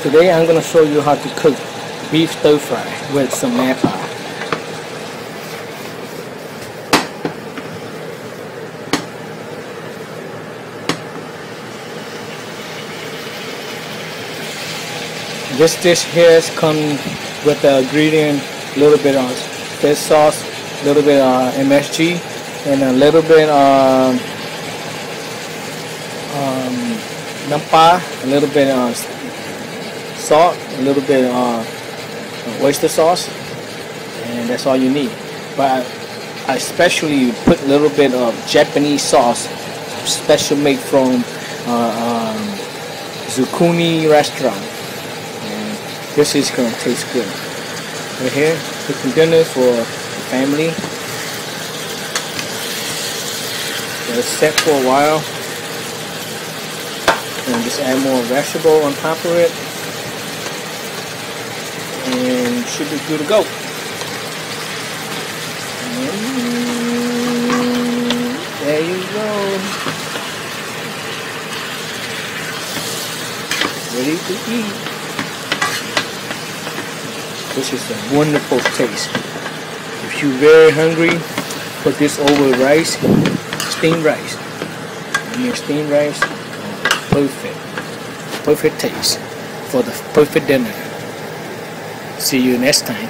Today I'm going to show you how to cook beef stir fry with some Napa. This dish here comes with the ingredient, a little bit of fish sauce, a little bit of MSG, and a little bit of Napa, a little bit of salt, a little bit of oyster sauce, and that's all you need. But I especially put a little bit of Japanese sauce, special made from Zucchini restaurant. And this is gonna taste good. Right here, cooking dinner for the family. Let it set for a while. And just add more vegetable on top of it, and should be good to go. And there you go, ready to eat. This is a wonderful taste. If you're very hungry, put this over rice, steamed rice. And your steamed rice, perfect taste for the perfect dinner. See you next time.